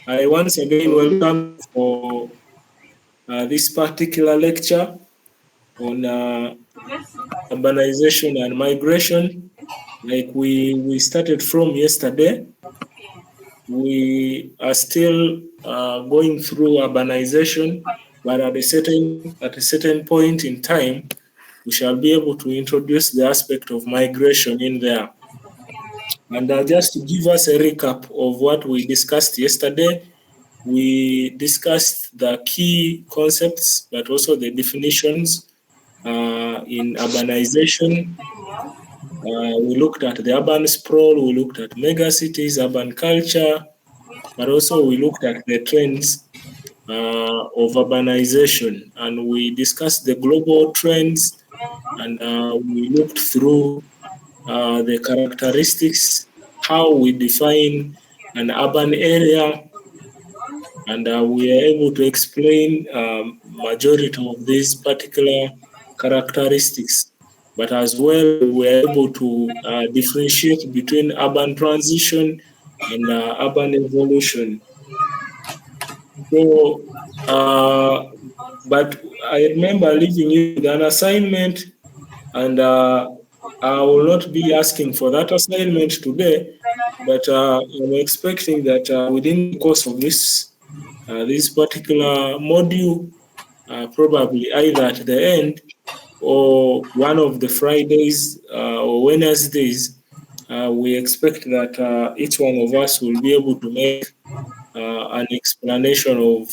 I once again welcome for this particular lecture on urbanization and migration. Like we started from yesterday, we are still going through urbanization, but at a certain point in time, we shall be able to introduce the aspect of migration in there. And just to give us a recap of what we discussed yesterday, we discussed the key concepts, but also the definitions in urbanization. We looked at the urban sprawl, we looked at megacities, urban culture, but also we looked at the trends of urbanization, and we discussed the global trends, and we looked through the characteristics, how we define an urban area, and we are able to explain majority of these particular characteristics. But as well, we are able to differentiate between urban transition and urban evolution. So, but I remember leaving you with an assignment, and I will not be asking for that assignment today, but I'm expecting that within the course of this particular module, probably either at the end or one of the Fridays or Wednesdays, we expect that each one of us will be able to make an explanation of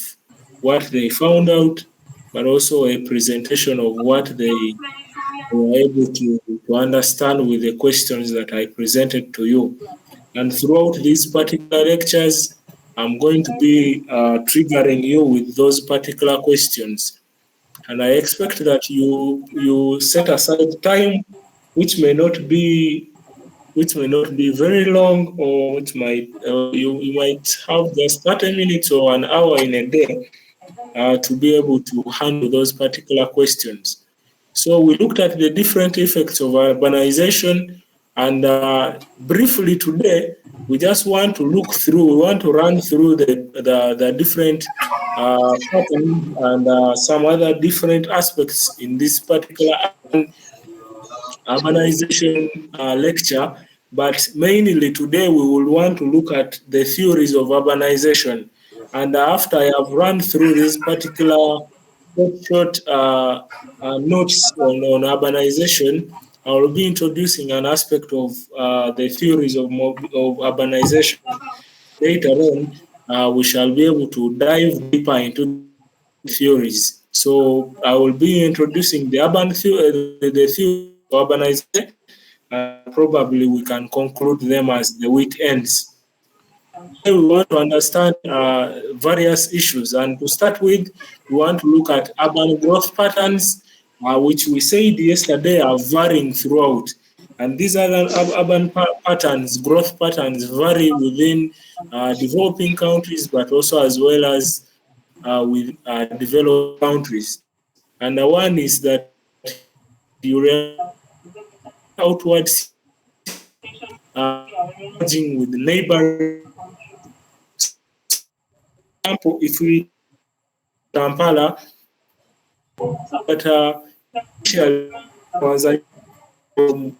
what they found out, but also a presentation of what they were able to understand with the questions that I presented to you. And throughout these particular lectures, I'm going to be triggering you with those particular questions. And I expect that you set aside time, which may not be very long, or which might you might have just 30 minutes or an hour in a day to be able to handle those particular questions. So we looked at the different effects of urbanization, and briefly today, we just want to we want to run through the different patterns and some other different aspects in this particular urbanization lecture. But mainly today, we will want to look at the theories of urbanization. And after I have run through this particular short notes on urbanization, I will be introducing an aspect of the theories of urbanization. Later on, we shall be able to dive deeper into theories. So I will be introducing the theory of urbanization, and probably we can conclude them as the week ends. Today we want to understand various issues, and to start with, we want to look at urban growth patterns, which we said yesterday are varying throughout. And these other urban patterns, growth patterns, vary within developing countries, but also as well as with developed countries. And the one is that you outwards merging with neighboring. For example, if we Kampala, but initially was from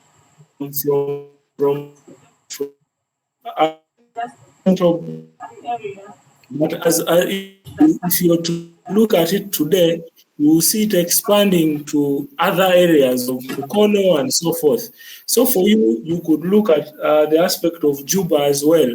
but as if you were to look at it today, you will see it expanding to other areas of Mukono and so forth. So for you, you could look at the aspect of Juba as well.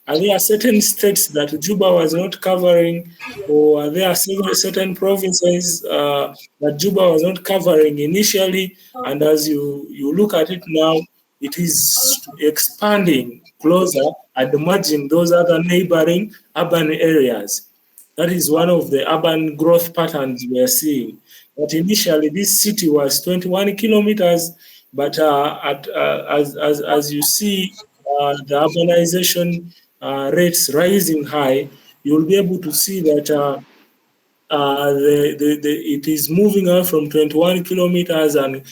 Are there certain states that Juba was not covering, or are there certain provinces that Juba was not covering initially? And as you look at it now, it is expanding closer and merging those other neighboring urban areas. That is one of the urban growth patterns we are seeing. But initially, this city was 21 kilometers, but as you see the urbanization rates rising high, you'll be able to see that it is moving out from 21 kilometers and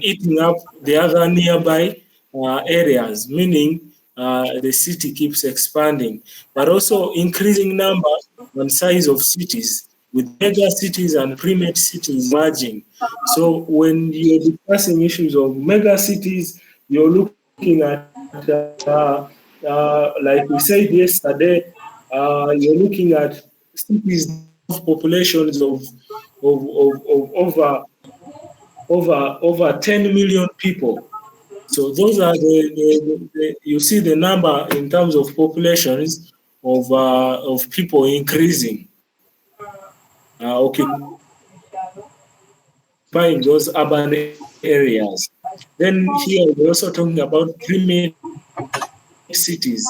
eating up the other nearby areas, meaning the city keeps expanding, but also increasing number and size of cities, with mega cities and primate cities merging. So when you're discussing issues of mega cities, you're looking at, like we said yesterday, you're looking at cities that have populations of over 10 million people. So those are you see the number in terms of populations of people increasing, occupying those urban areas. Then here we're also talking about primate cities,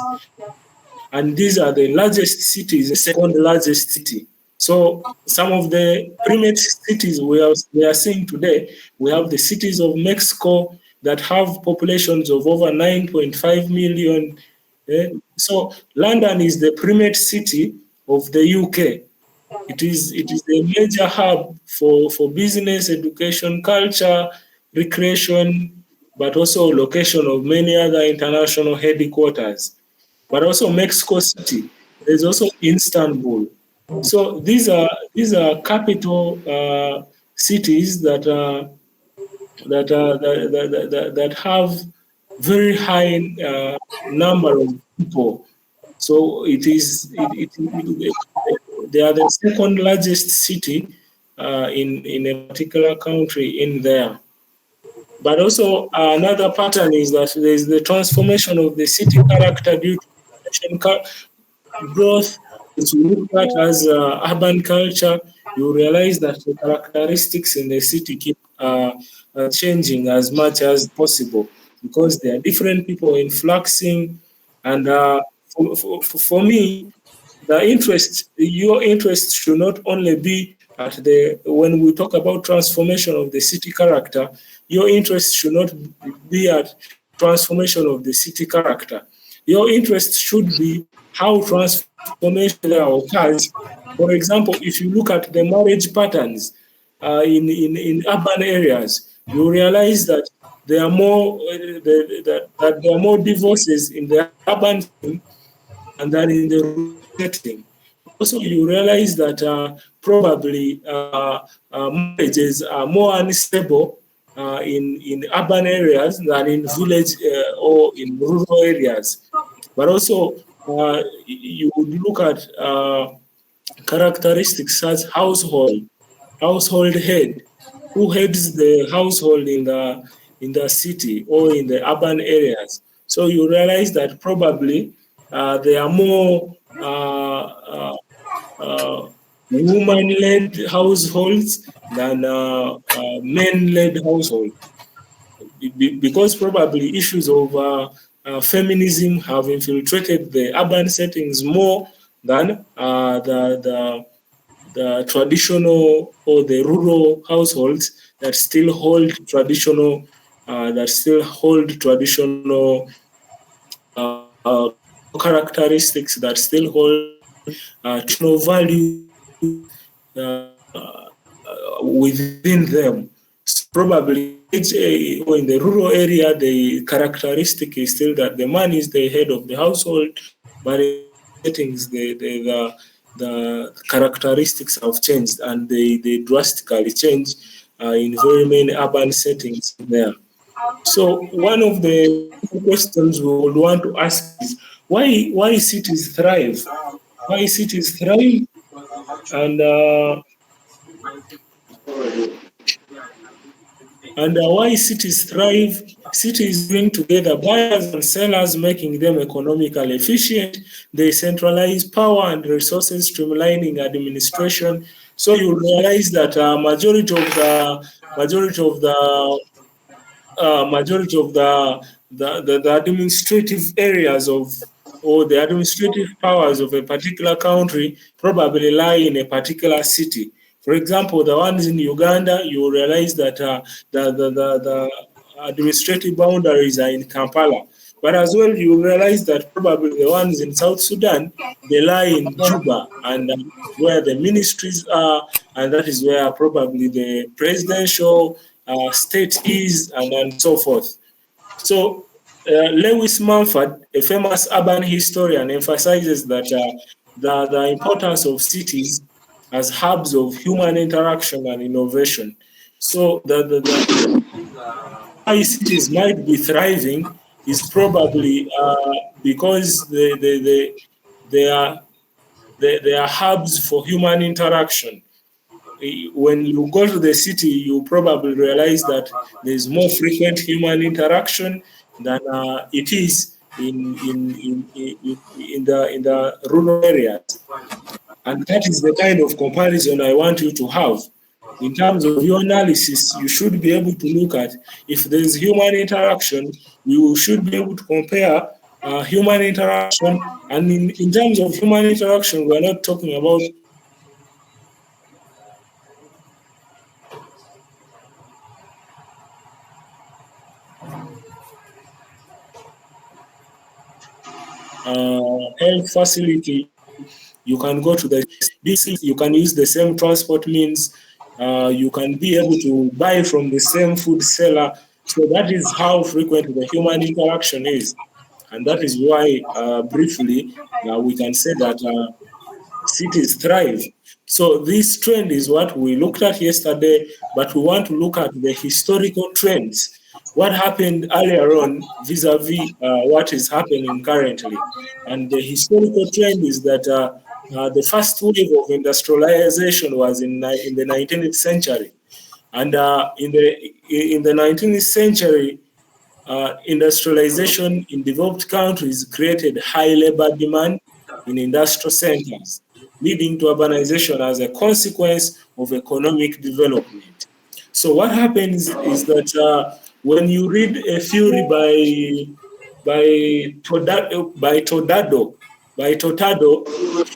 and these are the largest cities in the world, and the second largest city. So some of the primate cities we are seeing today, we have the cities of Mexico that have populations of over 9.5 million. So London is the primate city of the UK. It is a major hub for business, education, culture, recreation, but also location of many other international headquarters. But also Mexico City. There's also Istanbul. So these are capital cities that have very high number of people. So they are the second largest city in a particular country in there. But also another pattern is that there is the transformation of the city character due to population growth. If you look at as urban culture, you realize that the characteristics in the city keep changing as much as possible because there are different people influxing. And for me, your interest should not only be at when we talk about transformation of the city character, your interest should not be at transformation of the city character. Your interest should be how transformation there occurs. For example, if you look at the marriage patterns in urban areas, you realize that there are more that there are more divorces in the urban setting and than in the rural setting. Also, you realize that probably marriages are more unstable in urban areas than in village or in rural areas. But also, you would look at characteristics such household head, who heads the household in the city or in the urban areas. So you realize that probably there are more woman-led households than men-led households because probably issues of feminism have infiltrated the urban settings more than the traditional or the rural households that still hold traditional cultural characteristics, that still hold traditional values within them. So probably or in the rural area, the characteristic is still that the man is the head of the household, but in urban settings, the characteristics have changed and they drastically change in very many urban settings there. So one of the questions we would want to ask is why cities thrive? Why cities thrive and why cities thrive? Cities bring together buyers and sellers, making them economically efficient. They centralize power and resources, streamlining administration. So you realize that majority of the administrative areas of or the administrative powers of a particular country probably lie in a particular city. For example, the ones in Uganda, you realize that the administrative boundaries are in Kampala. But as well, you realize that probably the ones in South Sudan, they lie in Juba, and where the ministries are, and that is where probably the presidential state is, and so forth. So Lewis Mumford, a famous urban historian, emphasizes that the importance of cities as hubs of human interaction and innovation. So why cities might be thriving is probably because they are hubs for human interaction. When you go to the city, you probably realize that there's more frequent human interaction than it is in the rural areas. And that is the kind of comparison I want you to have. In terms of your analysis, you should be able to look at if there's human interaction, you should be able to compare human interaction. And in terms of human interaction, we're not talking about health facility. You can go to the DC, you can use the same transport means, you can be able to buy from the same food seller. So that is how frequent the human interaction is. And that is why, briefly, we can say that cities thrive. So this trend is what we looked at yesterday, but we want to look at the historical trends. What happened earlier on vis-a-vis what is happening currently. And the historical trend is that the first wave of industrialization was in the 19th century. And in the 19th century, industrialization in developed countries created high labor demand in industrial centers, leading to urbanization as a consequence of economic development. So what happens is that when you read a theory by Todado,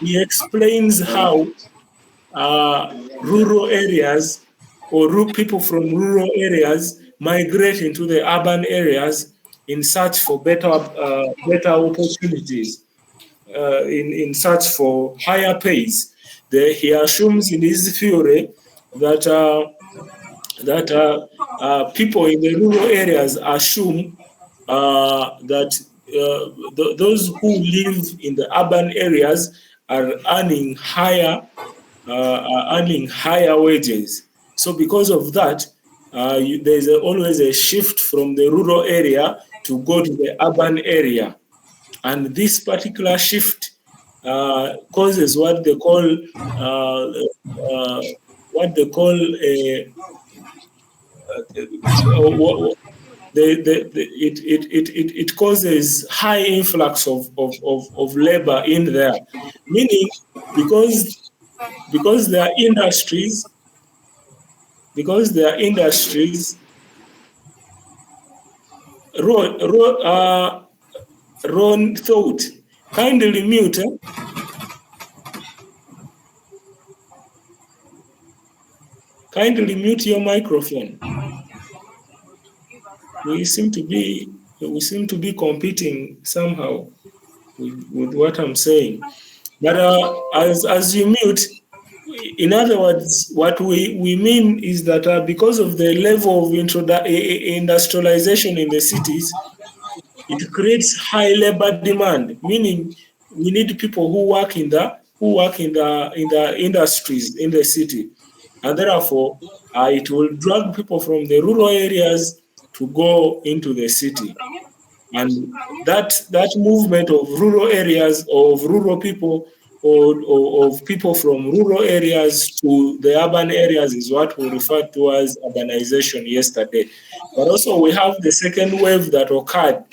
he explains how rural areas or people from rural areas migrate into the urban areas in search for better opportunities, in search for higher pays. He assumes in his theory that people in the rural areas assume that those who live in the urban areas are earning higher wages. So because of that, there's always a shift from the rural area to go to the urban area. And this particular shift causes a it causes high influx of labor in there, meaning because because there are industries because there are industries. Ron thought, kindly mute. Kindly mute your microphone. We seem to be competing somehow with what I'm saying. But as you mute, in other words, what we mean is that because of the level of industrialization in the cities, it creates high labor demand, meaning we need people who work in the industries in the city, and therefore it will drag people from the rural areas to go into the city. And that movement of rural areas, of rural people, or of people from rural areas to the urban areas is what we referred to as urbanization yesterday. But also we have the second wave that occurred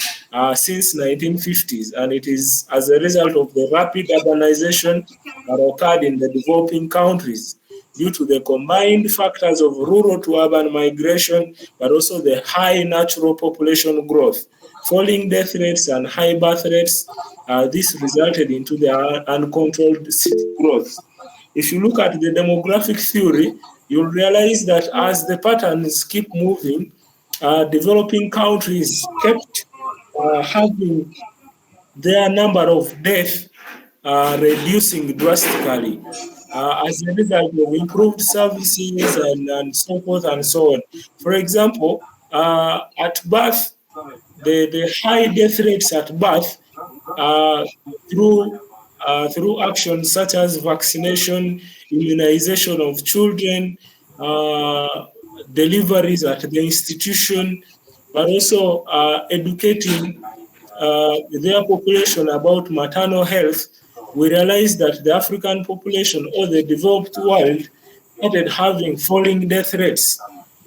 since 1950s, and it is as a result of the rapid urbanization that occurred in the developing countries due to the combined factors of rural to urban migration, but also the high natural population growth, falling death rates and high birth rates. This resulted into the uncontrolled city growth. If you look at the demographic theory, you'll realize that as the patterns keep moving, developing countries kept having their number of deaths reducing drastically as a result of improved services and so forth and so on. For example, at birth, the high death rates at birth uh, through through actions such as vaccination, immunization of children, deliveries at the institution, but also educating their population about maternal health. We realized that the African population or the developed world started having falling death rates.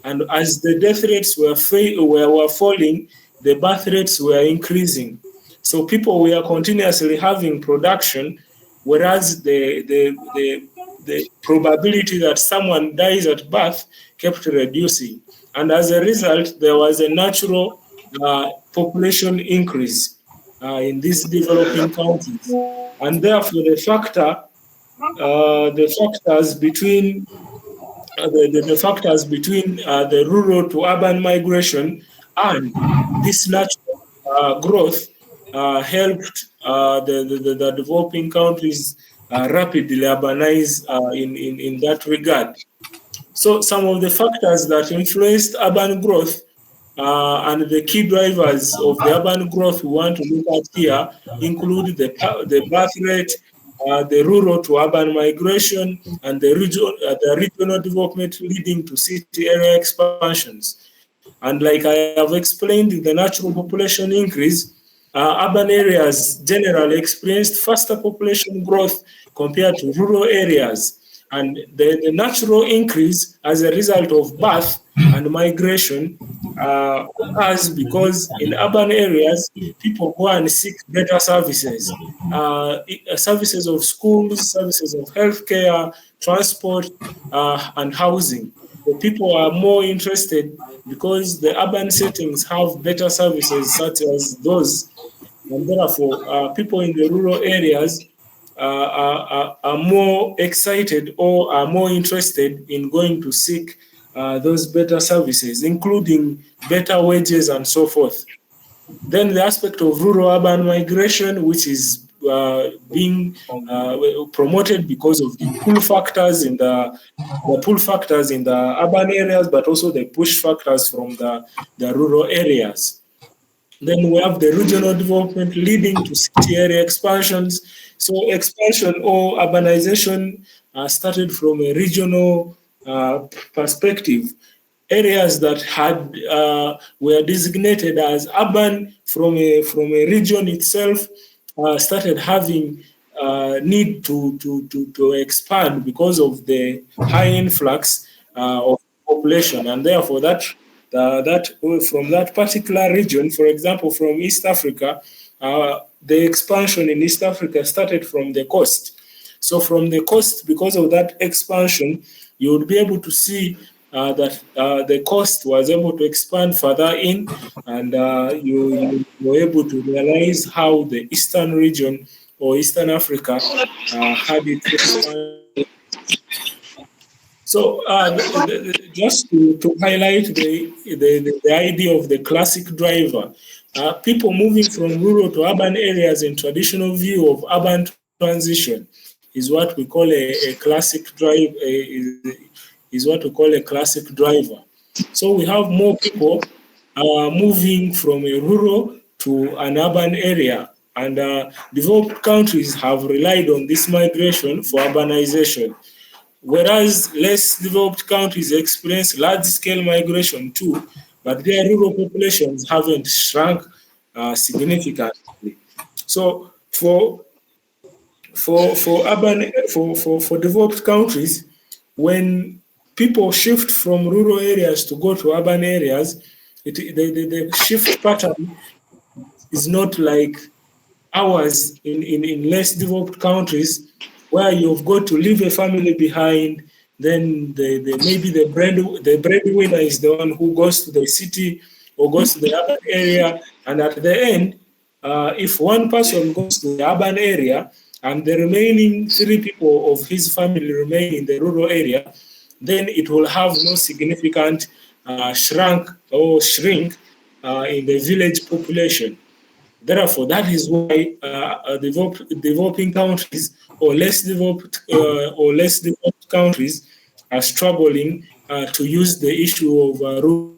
And as the death rates were falling, the birth rates were increasing. So people were continuously having production, whereas the probability that someone dies at birth kept reducing. And as a result, there was a natural population increase in these developing countries. And therefore, the factors between the factors between the rural to urban migration and this natural growth helped the developing countries rapidly urbanize in that regard. So some of the factors that influenced urban growth and the key drivers of the urban growth we want to look at here include the birth rate, the rural to urban migration, and the regional development leading to city area expansions. And like I have explained, the natural population increase, urban areas generally experienced faster population growth compared to rural areas. And the natural increase as a result of birth and migration occurs because in urban areas, people go and seek better services, services of schools, services of healthcare, transport, and housing. The people are more interested because the urban settings have better services such as those, and therefore people in the rural areas are more excited or are more interested in going to seek those better services, including better wages and so forth. Then the aspect of rural urban migration, which is being promoted because of the pull factors in the pull factors in the urban areas, but also the push factors from the rural areas. Then we have the regional development leading to city area expansions. So expansion or urbanization started from a regional perspective. Areas that had were designated as urban from a region itself started having need to expand because of the high influx of population, and therefore that from that particular region, for example, from East Africa, the expansion in East Africa started from the coast. So from the coast, because of that expansion, you would be able to see that the coast was able to expand further in, and you were able to realize how the eastern region or Eastern Africa had its expansion. So just to highlight the idea of the classic driver, people moving from rural to urban areas in traditional view of urban transition is what we call a classic drive, is what we call a classic driver. So we have more people moving from a rural to an urban area, and developed countries have relied on this migration for urbanization, whereas less developed countries experience large-scale migration too, but their rural populations haven't shrunk significantly. So for developed countries, when people shift from rural areas to go to urban areas, the shift pattern is not like ours in less developed countries, where you've got to leave a family behind. Then maybe the breadwinner is the one who goes to the city or goes to the urban area, and at the end, if one person goes to the urban area and the remaining three people of his family remain in the rural area, then it will have no significant shrink in the village population. Therefore, that is why developing countries or less developed countries are struggling to use the issue of urban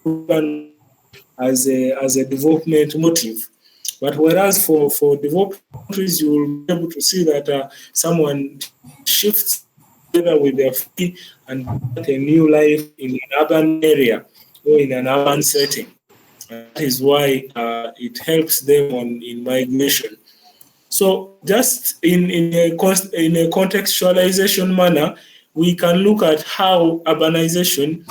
migration as a development motive. But whereas for developed countries, you will be able to see that someone shifts together with their family and start a new life in an urban area or in an urban setting. And that is why it helps them in migration. So just in a contextualization manner, we can look at how urbanization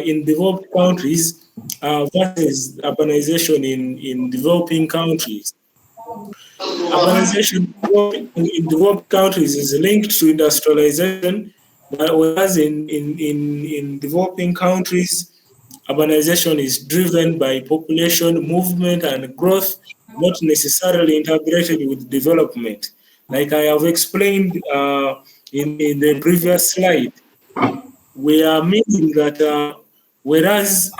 in developed countries versus urbanization in developing countries. Urbanization in developed countries is linked to industrialization, but whereas in developing countries, urbanization is driven by population movement and growth, not necessarily integrated with development. Like I have explained in the previous slide, we are meaning that whereas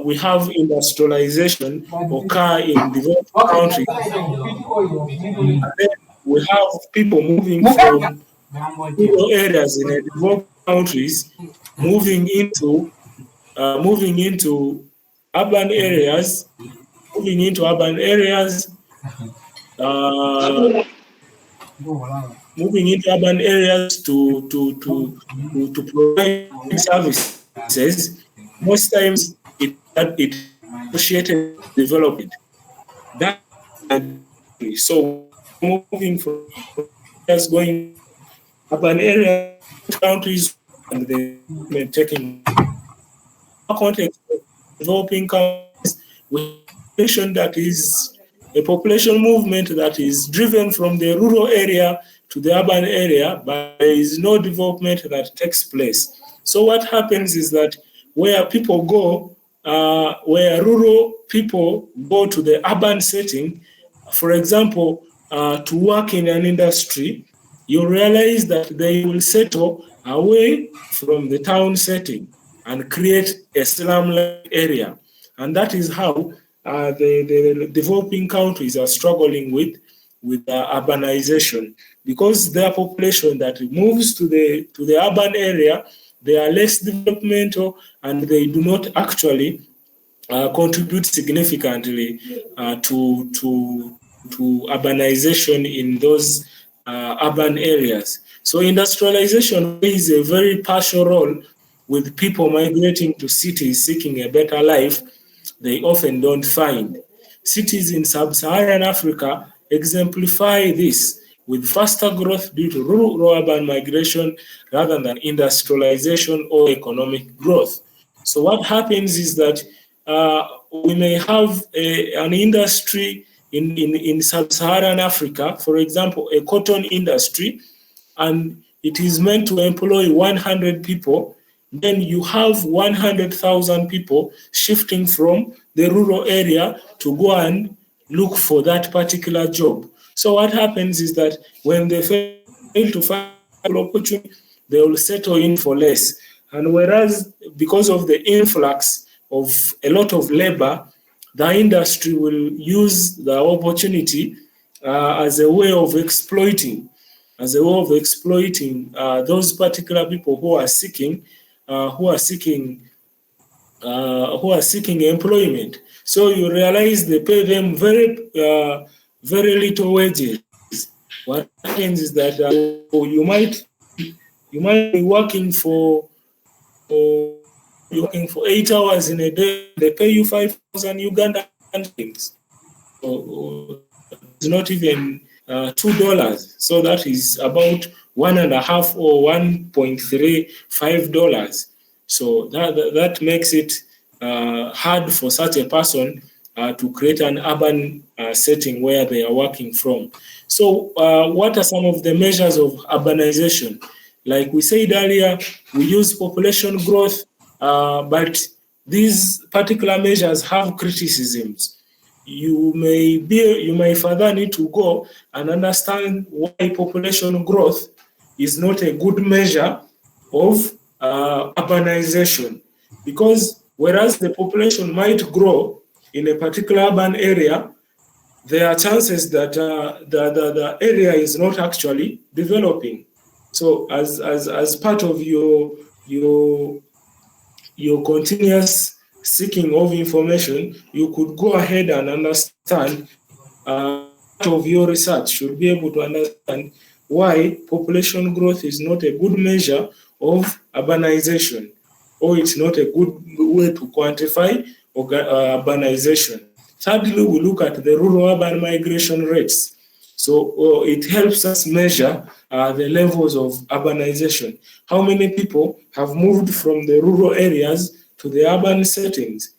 we have industrialization occur in developed countries, and then we have people moving from rural areas in the developed countries moving into urban areas, uh, moving into urban areas to provide services. Most times it associated with development. That so moving from areas going urban areas, countries, and the development taking context of developing countries, we have a population that is a population movement that is driven from the rural area to the urban area, but there is no development that takes place. So what happens is that where people go, where rural people go to the urban setting, for example, to work in an industry, you realize that they will settle away from the town setting and create a slum-like area. And that is how the developing countries are struggling with urbanization, because their population that moves to the urban area, they are less developmental and they do not actually contribute significantly to urbanization in those urban areas. So industrialization plays a very partial role with people migrating to cities seeking a better life they often don't find. Cities in sub-Saharan Africa exemplify this with faster growth due to rural-urban migration rather than industrialization or economic growth. So what happens is that we may have an industry in sub-Saharan Africa, for example, a cotton industry, and it is meant to employ 100 people. Then you have 100,000 people shifting from the rural area to go and look for that particular job. So what happens is that when they fail to find an opportunity, they will settle in for less. And whereas because of the influx of a lot of labor, the industry will use the opportunity as a way of exploiting those particular people who are seeking employment. So you realize they pay them very little wages. What happens is that you might be working for 8 hours in a day. They pay you 5,000 Ugandan shillings. So it's not even $2. So that is about $1.5 or $1.35. So that makes it hard for such a person to create an urban setting where they are working from. So what are some of the measures of urbanization? Like we said earlier, we use population growth, but these particular measures have criticisms. You may further need to go and understand why population growth is not a good measure of urbanization, because whereas the population might grow in a particular urban area, there are chances that the area is not actually developing. So as part of your continuous seeking of information, you could go ahead and understand of your research should be able to understand why population growth is not a good measure of urbanization, or it's not a good way to quantify urbanization. Thirdly, we look at the rural-urban migration rates. So it helps us measure the levels of urbanization. How many people have moved from the rural areas to the urban settings?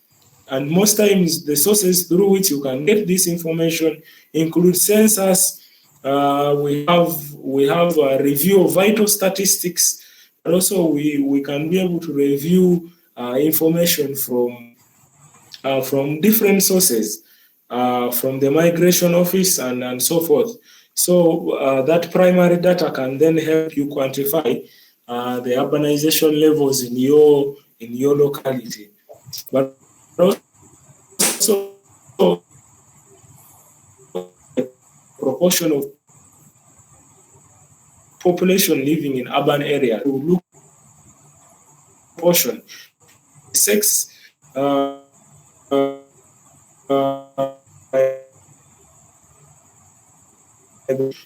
And most times, the sources through which you can get this information include census. We have a review of vital statistics, and also we can be able to review information from different sources, from the migration office and so forth. So that primary data can then help you quantify the urbanization levels in your locality. But also proportion of population living in urban areas to look proportion sex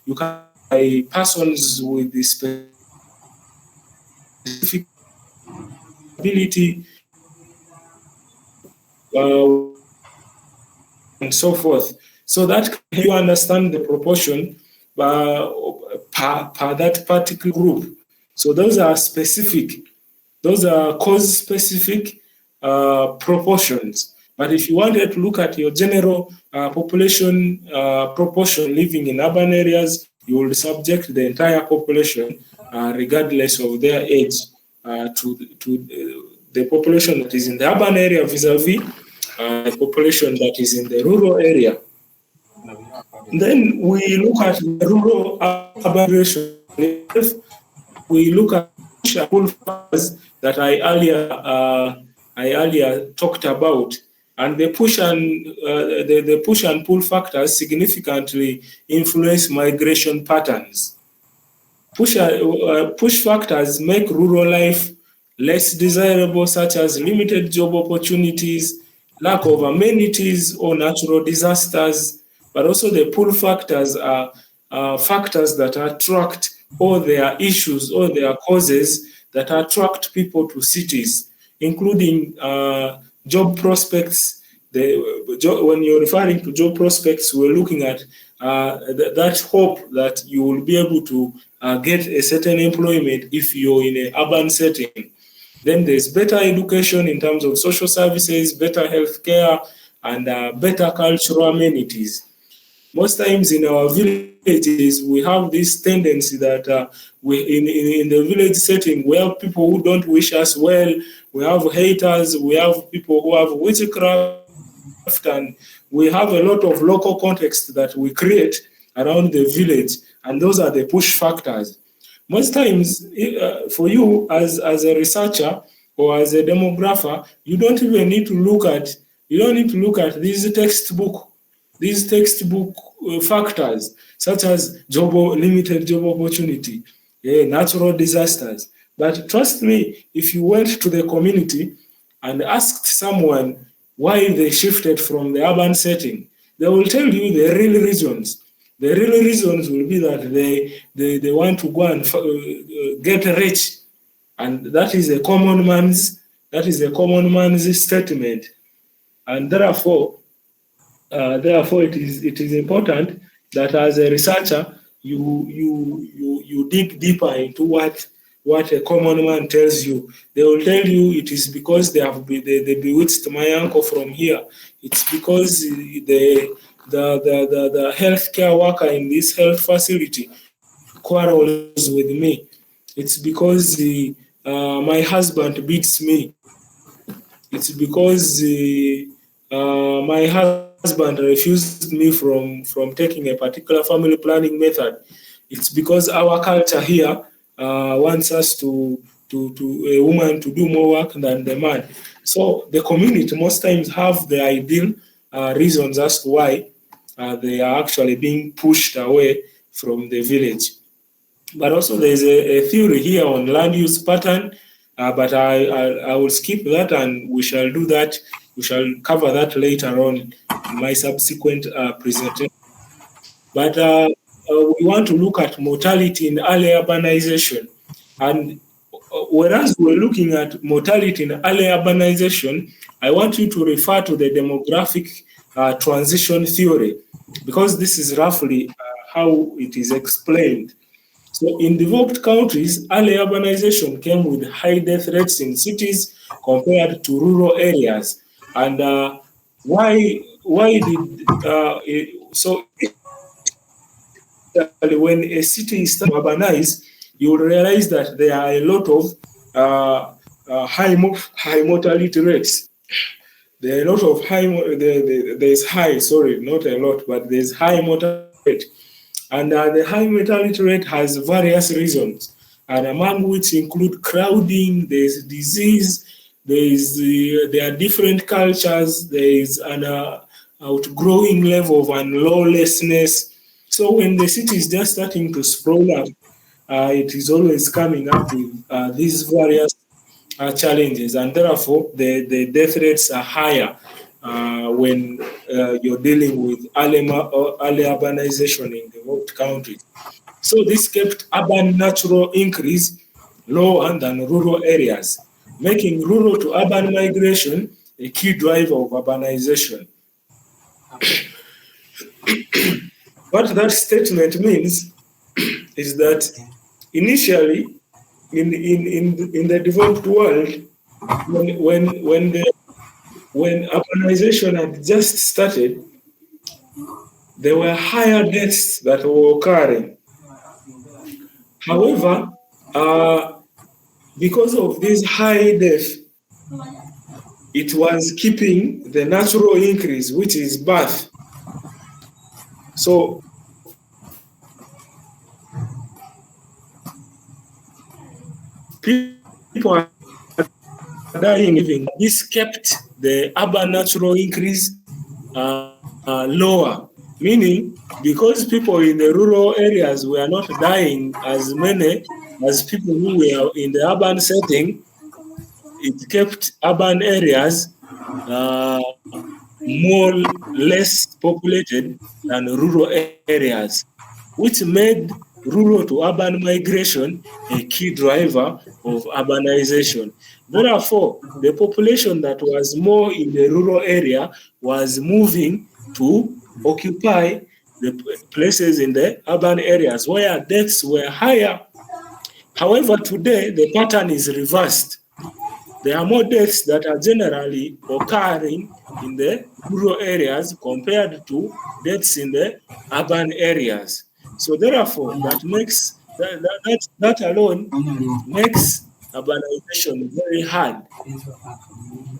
you can by persons with the specific ability and so forth. So that you understand the proportion per that particular group. So those are specific. Those are cause-specific proportions. But if you wanted to look at your general population proportion living in urban areas, you will subject the entire population, regardless of their age, to the population that is in the urban area vis-a-vis the population that is in the rural area. Then we look at the rural urban ratio. We look at pull factors that I earlier talked about, and the push and pull factors significantly influence migration patterns. Push factors make rural life less desirable, such as limited job opportunities, lack of amenities, or natural disasters. But also the pull factors are factors that attract, or there are issues or there are causes that attract people to cities, including job prospects. When you're referring to job prospects, we're looking at that hope that you will be able to get a certain employment if you're in an urban setting. Then there's better education in terms of social services, better healthcare, and better cultural amenities. Most times in our villages, we have this tendency that in the village setting, we have people who don't wish us well, we have haters, we have people who have witchcraft, and we have a lot of local context that we create around the village, and those are the push factors. Most times, for you as a researcher or as a demographer, you don't need to look at these textbook factors such as limited job opportunity, natural disasters. But trust me, if you went to the community and asked someone why they shifted from the urban setting, they will tell you the real reasons. The real reasons will be that they want to go and get rich, and that is a common man's statement, and therefore it is important that as a researcher you dig deeper into what a common man tells you. They will tell you it is because they bewitched my uncle from here. It's because the healthcare worker in this health facility quarrels with me. It's because my husband beats me. It's because my husband refused me from taking a particular family planning method. It's because our culture here wants us to a woman to do more work than the man. So the community most times have the ideal reasons as to why they are actually being pushed away from the village. But also there's a theory here on land use pattern, but I will skip that, and we shall do that. We shall cover that later on in my subsequent presentation. But we want to look at mortality in early urbanization. And whereas we're looking at mortality in early urbanization, I want you to refer to the demographic transition theory, because this is roughly how it is explained. So in developed countries, early urbanization came with high death rates in cities compared to rural areas. And why did so when a city is starting to urbanize, you will realize that there are a lot of high mortality rates. There are a lot of there's high, sorry, not a lot, but there's high mortality rate. And the high mortality rate has various reasons, and among which include crowding, there's disease, there are different cultures, there is an outgrowing level of unlawlessness. So when the city is just starting to sprawl up, it is always coming up with these various challenges, and therefore the death rates are higher when you're dealing with early urbanization in developed countries. So this kept urban natural increase lower than rural areas, making rural to urban migration a key driver of urbanization. What that statement means is that initially in the developed world, when urbanization had just started, there were higher deaths that were occurring. However, because of this high death, it was keeping the natural increase, which is birth. So people are dying living. This kept the urban natural increase lower, meaning because people in the rural areas were not dying as many as people who were in the urban setting, it kept urban areas uh, more less populated than rural areas, which made rural to urban migration a key driver of urbanization. Therefore, the population that was more in the rural area was moving to occupy the places in the urban areas where deaths were higher. However, today the pattern is reversed. There are more deaths that are generally occurring in the rural areas compared to deaths in the urban areas. So therefore, that alone makes urbanization very hard.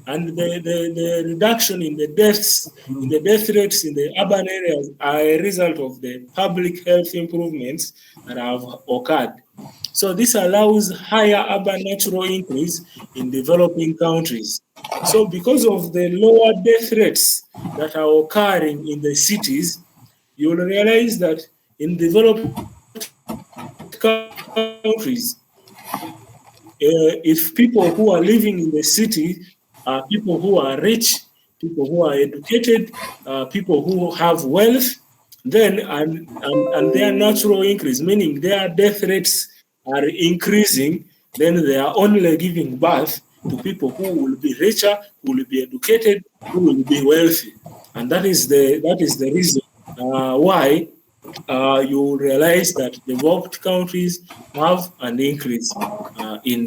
And the reduction in the death rates in the urban areas are a result of the public health improvements that have occurred. So this allows higher urban natural increase in developing countries. So because of the lower death rates that are occurring in the cities, you will realize that in developed countries, if people who are living in the city are people who are rich, people who are educated, people who have wealth, then and their natural increase, meaning their death rates are increasing, then they are only giving birth to people who will be richer, who will be educated, who will be wealthy, and that is the reason why you realize that developed countries have an increase they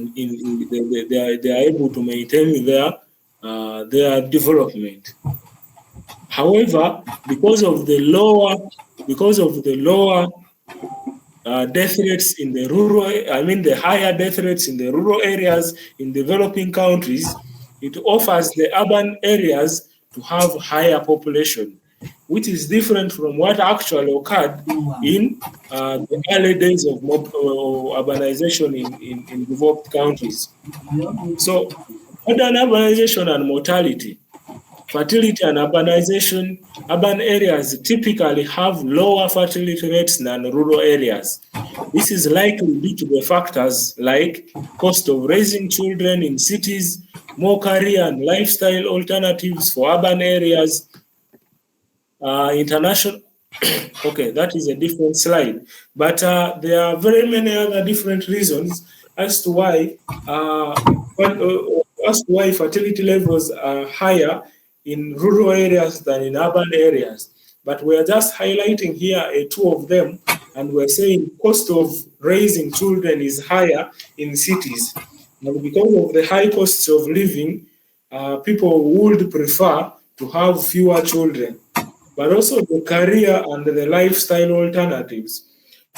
are able to maintain their development. However, because of the lower death rates in the rural, I mean the higher death rates in the rural areas in developing countries, it offers the urban areas to have higher population, which is different from what actually occurred in the early days of urbanization in developed countries. So, modern urbanization and mortality. fertility and urbanization. Urban areas typically have lower fertility rates than rural areas. This is likely due to the factors like cost of raising children in cities, more career and lifestyle alternatives for urban areas, international. Okay, that is a different slide. But there are very many other different reasons as to why fertility levels are higher in rural areas than in urban areas. But we're just highlighting here two of them, and we're saying cost of raising children is higher in cities. And because of the high costs of living, people would prefer to have fewer children, but also the career and the lifestyle alternatives.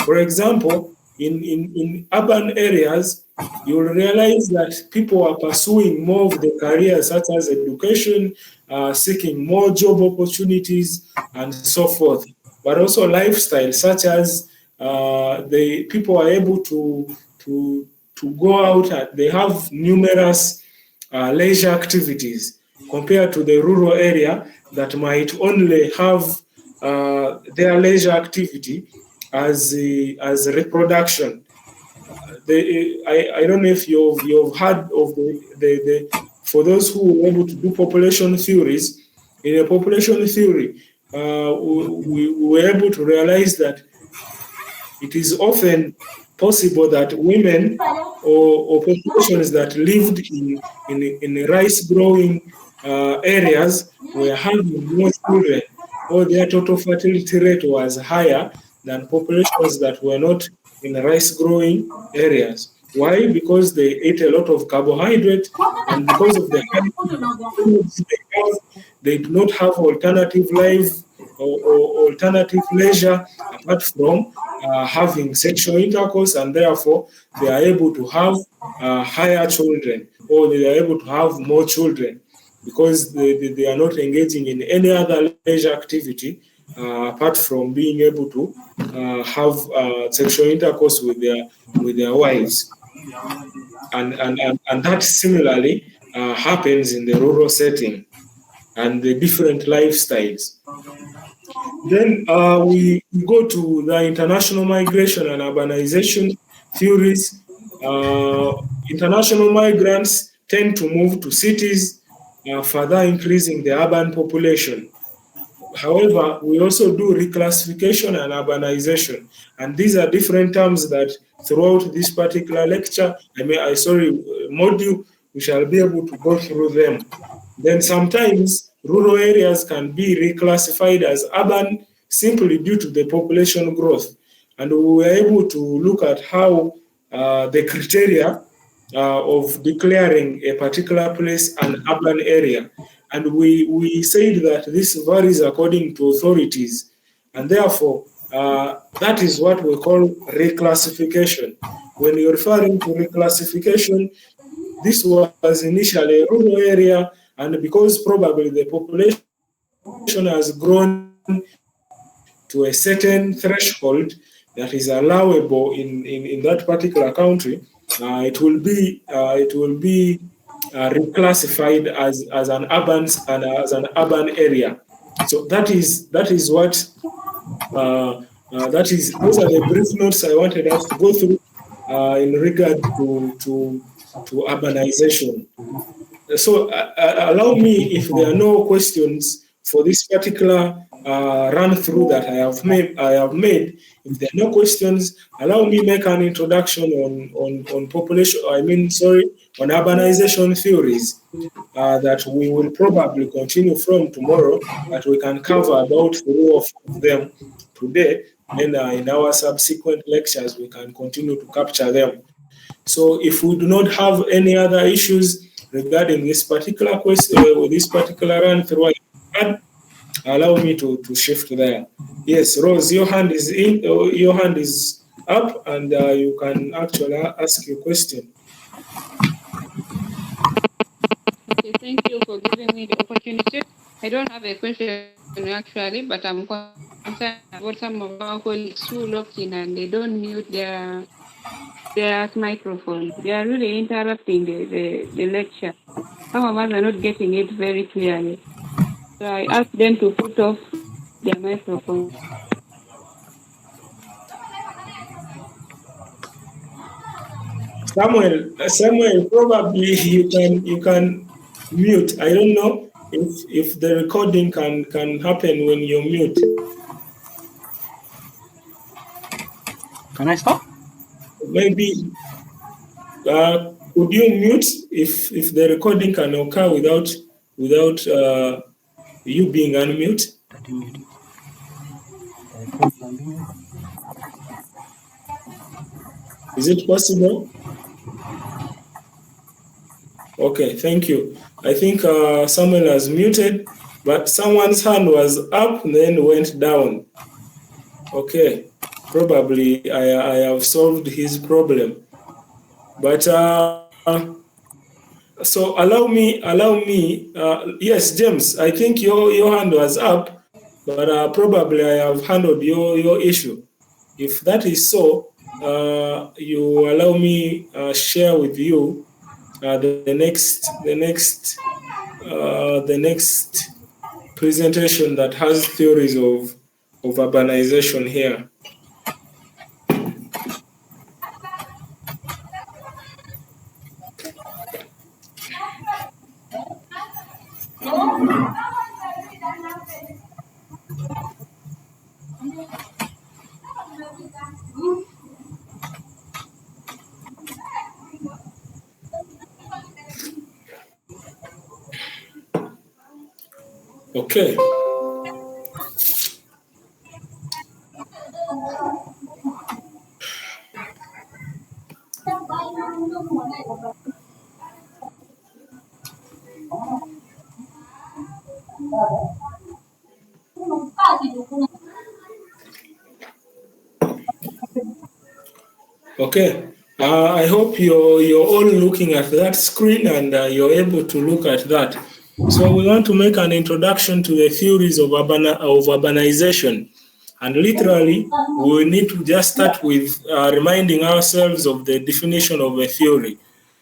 For example, in urban areas, you will realize that people are pursuing more of the careers such as education, seeking more job opportunities, and so forth. But also lifestyle such as the people are able to go out. They have numerous leisure activities compared to the rural area that might only have their leisure activity as reproduction. I don't know if you've heard of the for those who were able to do population theories. In a population theory, we were able to realize that it is often possible that women or populations that lived in rice growing areas were having more children, or their total fertility rate was higher than populations that were not in rice growing areas. Why? Because they ate a lot of carbohydrate, and because of the high foods they do not have alternative life or alternative leisure apart from having sexual intercourse, and therefore they are able to have higher children, or they are able to have more children because they are not engaging in any other leisure activity apart from being able to have sexual intercourse with their wives. And that similarly happens in the rural setting and the different lifestyles. Then we go to the international migration and urbanization theories. International migrants tend to move to cities, further increasing the urban population. However, we also do reclassification and urbanization, and these are different terms that throughout this particular lecture, module, we shall be able to go through them. Then sometimes rural areas can be reclassified as urban simply due to the population growth, and we were able to look at how the criteria of declaring a particular place an urban area. And we said that this varies according to authorities. And therefore, that is what we call reclassification. When you're referring to reclassification, this was initially a rural area, and because probably the population has grown to a certain threshold that is allowable in that particular country, it will be reclassified as an urban area. So that is what those are the brief notes I wanted us to go through in regard to urbanization. So allow me, if there are no questions for this particular run through that I have made. If there are no questions, allow me make an introduction on population. On urbanization theories that we will probably continue from tomorrow. But we can cover about 4 of them today. Then in our subsequent lectures, we can continue to capture them. So if we do not have any other issues regarding this particular question or this particular run through, allow me to shift there. Yes, Rose, your hand is up, and you can actually ask your question. Okay, thank you for giving me the opportunity. I don't have a question actually, but I'm concerned about some of our colleagues who locked in and they don't mute their microphone. They are really interrupting the lecture. Some of us are not getting it very clearly. So I asked them to put off their microphone. Samuel, probably you can mute. I don't know if the recording can happen when you mute. Can I stop? Maybe could you mute if the recording can occur without you being unmute? That you mute it. Close the mute. Is it possible? Okay, thank you. I think Samuel has muted, but someone's hand was up and then went down. Okay, probably I have solved his problem. But so allow me. Yes, James, I think your hand was up, but probably I have handled your issue. If that is so, you allow me share with you the next presentation that has theories of urbanization here. Okay. Okay. I hope you're all looking at that screen and you're able to look at that. So we want to make an introduction to the theories of urbanization. And literally, we need to just start with reminding ourselves of the definition of a theory.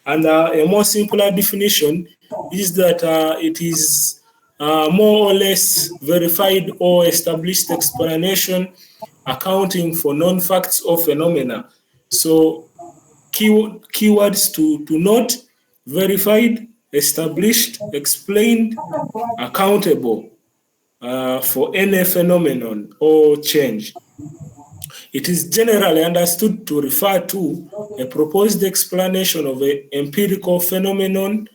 And a more simpler definition is that it is more or less verified or established explanation accounting for non-facts or phenomena. So keywords to note: verified, established, explained, accountable for any phenomenon or change. It is generally understood to refer to a proposed explanation of an empirical phenomenon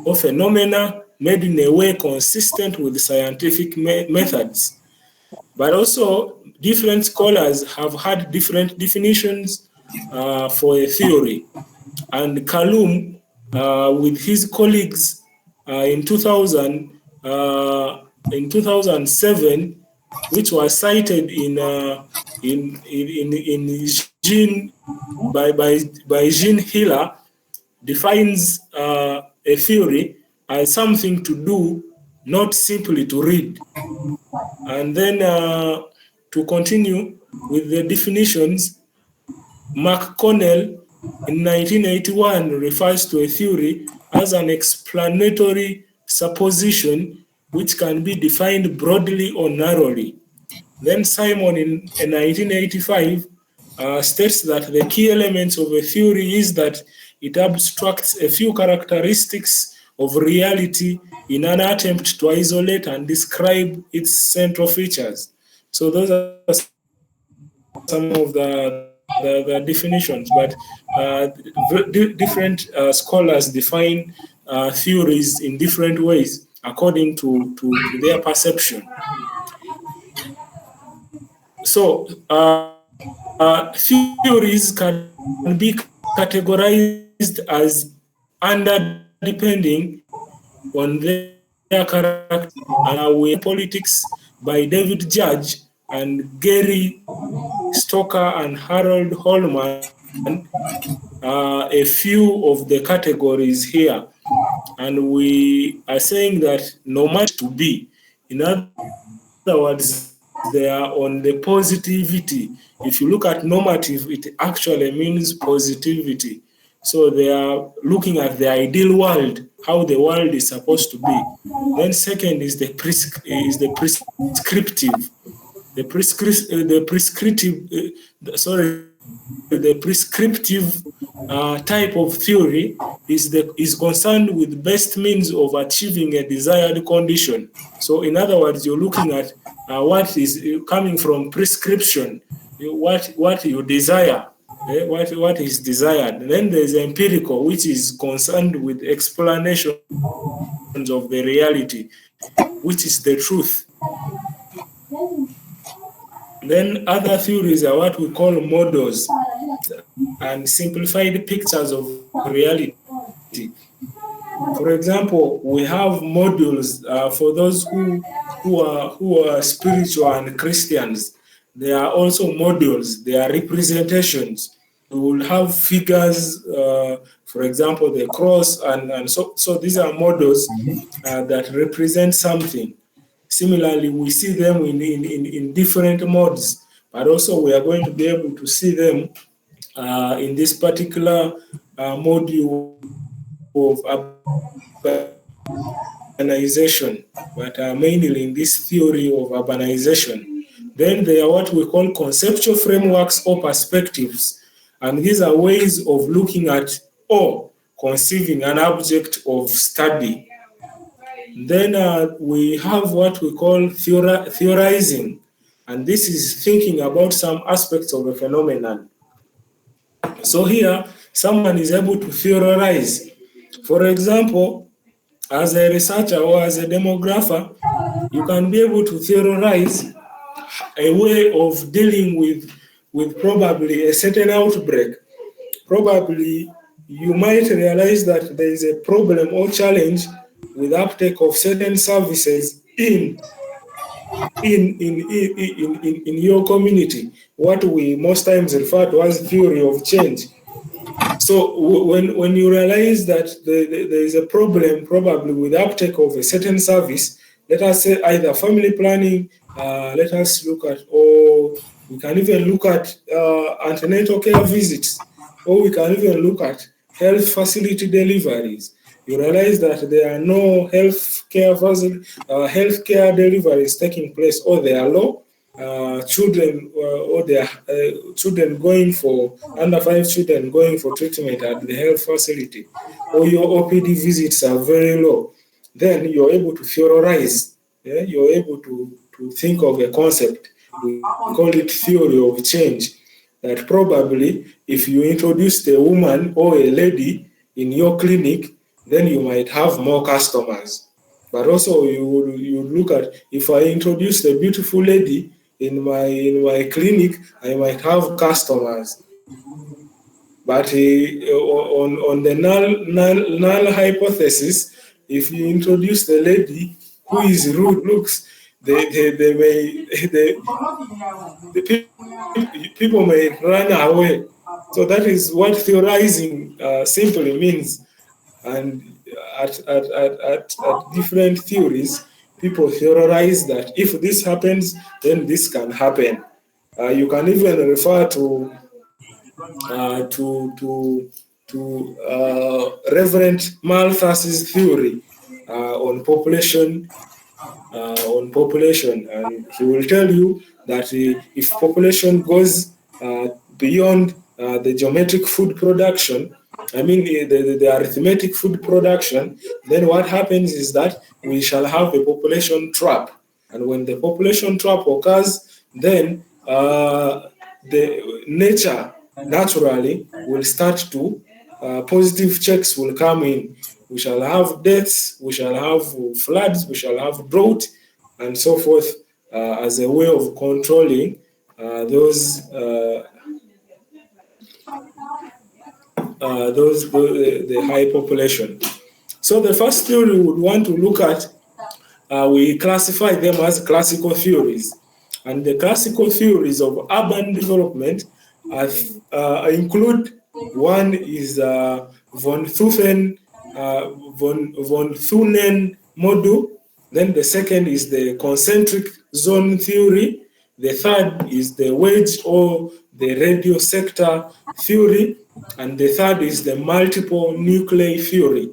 or phenomena made in a way consistent with scientific methods. But also, different scholars have had different definitions for a theory. And Kalum, with his colleagues in 2007, which was cited in Jean by Jean Hiller, defines a theory as something to do, not simply to read. And then to continue with the definitions, McConnell in 1981 refers to a theory as an explanatory supposition which can be defined broadly or narrowly. Then Simon in 1985 states that the key elements of a theory is that it abstracts a few characteristics of reality in an attempt to isolate and describe its central features. So those are some of the definitions, but different scholars define theories in different ways according to their perception. So theories can be categorized as under-depending on their character. And we politics by David Judge and Gary Stoker and Harold Holman a few of the categories here. And we are saying that no matter to be, in other words, they are on the positivity. If you look at normative, it actually means positivity. So they are looking at the ideal world, how the world is supposed to be. Then second is the prescriptive, the prescriptive type of theory is concerned with best means of achieving a desired condition. So in other words, you're looking at what is coming from prescription, what you desire, what is desired. And then there's empirical, which is concerned with explanations of the reality, which is the truth. Then other theories are what we call models and simplified pictures of reality. For example, we have modules for those who are spiritual and Christians. They are also modules. They are representations. We will have figures, for example, the cross, and so these are models that represent something. Similarly, we see them in different modes, but also we are going to be able to see them in this particular module of urbanization, but mainly in this theory of urbanization. Then there are what we call conceptual frameworks or perspectives, and these are ways of looking at or conceiving an object of study. Then we have what we call theorizing, and this is thinking about some aspects of a phenomenon. So here, someone is able to theorize. For example, as a researcher or as a demographer, you can be able to theorize a way of dealing with probably a certain outbreak. Probably you might realize that there is a problem or challenge with uptake of certain services in your community, what we most times refer to as theory of change. So when you realize that there is a problem probably with uptake of a certain service, let us say either family planning, let us look at, or we can even look at antenatal care visits, or we can even look at health facility deliveries. You realize that there are no health care deliveries taking place, or they are low. Children or their children going for under 5 children going for treatment at the health facility, or your OPD visits are very low, then you're able to theorize. Yeah? You're able to think of a concept. We call it theory of change. That probably if you introduced a woman or a lady in your clinic, then you might have more customers. But also you look at, if I introduce a beautiful lady in my clinic, I might have customers. But on the null hypothesis, if you introduce the lady who is rude looks, they may people may run away. So that is what theorizing simply means. And at different theories, people theorize that if this happens, then this can happen. You can even refer to Reverend Malthus's theory on population, and he will tell you that if population goes beyond the geometric food production, I mean the arithmetic food production, then what happens is that we shall have a population trap. And when the population trap occurs, then the nature naturally will start to, positive checks will come in. We shall have deaths, we shall have floods, we shall have drought, and so forth, as a way of controlling the high population. So the first theory we would want to look at, we classify them as classical theories. And the classical theories of urban development include, one is von Thunen model. Then the second is the concentric zone theory. The third is the wedge or the radio sector theory, and the third is the multiple nuclei theory.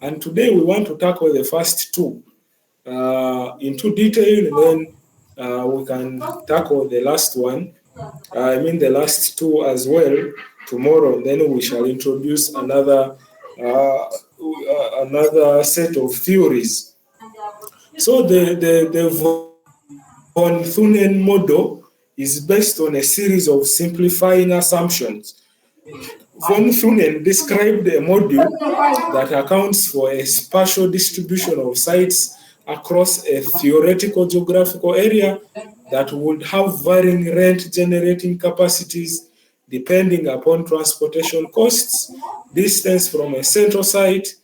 And today we want to tackle the first two into detail, and then we can tackle the last one. The last two as well tomorrow. Then we shall introduce another set of theories. So the von Thunen model is based on a series of simplifying assumptions. Von Thunen described a module that accounts for a spatial distribution of sites across a theoretical geographical area that would have varying rent generating capacities depending upon transportation costs, distance from a central site,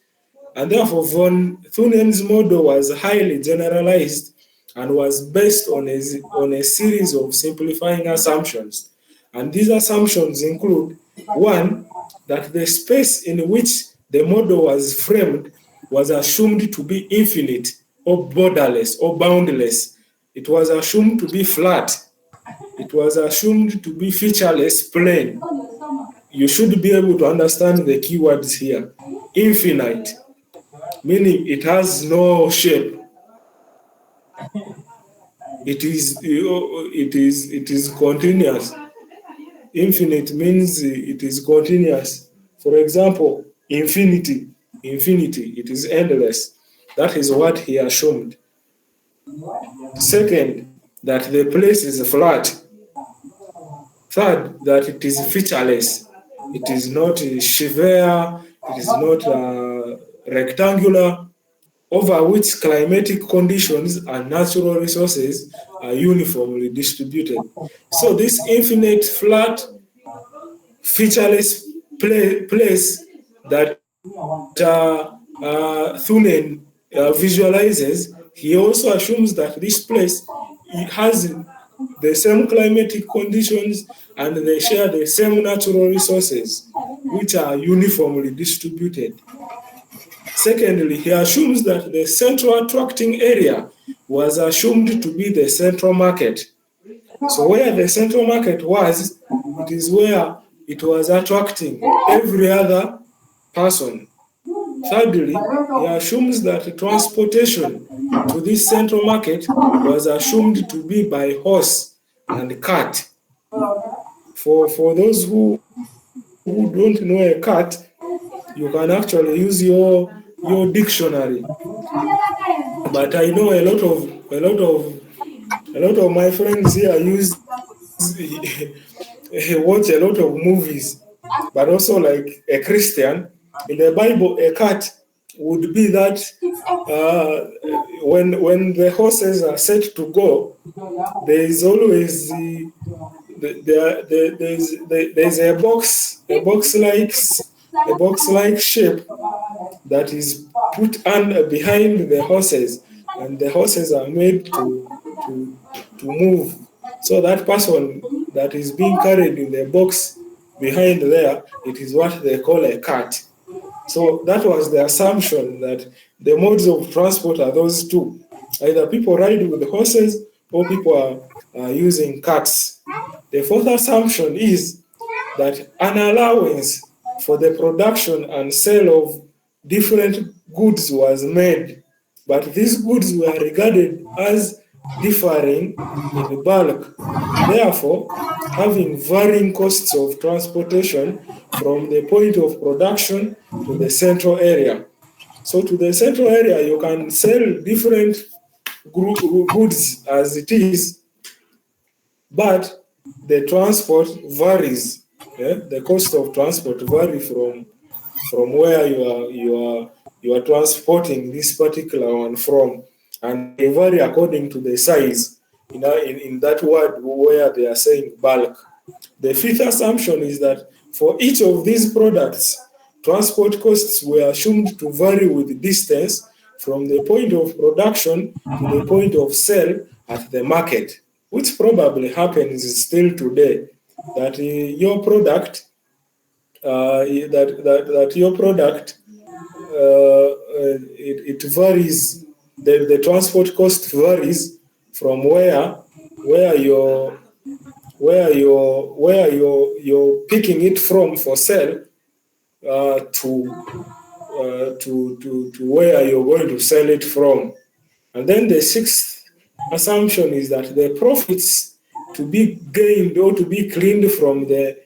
and therefore von Thunen's model was highly generalized and was based on a series of simplifying assumptions. And these assumptions include: one, that the space in which the model was framed was assumed to be infinite or borderless or boundless. It was assumed to be flat. It was assumed to be featureless, plain. You should be able to understand the keywords here. Infinite, meaning it has no shape. It is continuous. Infinite means it is continuous. For example, infinity, it is endless. That is what he assumed. Second, that the place is flat. Third, that it is featureless. It is not severe, it is not rectangular, over which climatic conditions and natural resources are uniformly distributed. So this infinite, flat, featureless place that Thunen visualizes, he also assumes that this place has the same climatic conditions and they share the same natural resources, which are uniformly distributed. Secondly, he assumes that the central attracting area was assumed to be the central market. So where the central market was, it is where it was attracting every other person. Thirdly, he assumes that transportation to this central market was assumed to be by horse and cart. For those who don't know a cart, you can actually use your dictionary. But I know a lot of my friends here watch a lot of movies, but also like a Christian. In the Bible, a cat would be that when the horses are set to go, there is always there's a box like shape that is put under behind the horses, and the horses are made to move. So that person that is being carried in the box behind there, it is what they call a cart. So that was the assumption that the modes of transport are those two. Either people ride with horses or people are using carts. The fourth assumption is that an allowance for the production and sale of different goods was made, but these goods were regarded as differing in bulk, therefore having varying costs of transportation from the point of production to the central area. So to the central area, you can sell different goods as it is, but the transport varies. Yeah? The cost of transport vary from where you are transporting this particular one from, and they vary according to the size. In that word where they are saying bulk. The fifth assumption is that for each of these products, transport costs were assumed to vary with distance from the point of production to the point of sale at the market, which probably happens still today. That your product, it varies. The transport cost varies from where where you're picking it from for sale to where you're going to sell it from. And then the sixth assumption is that the profits to be gained or to be gleaned from the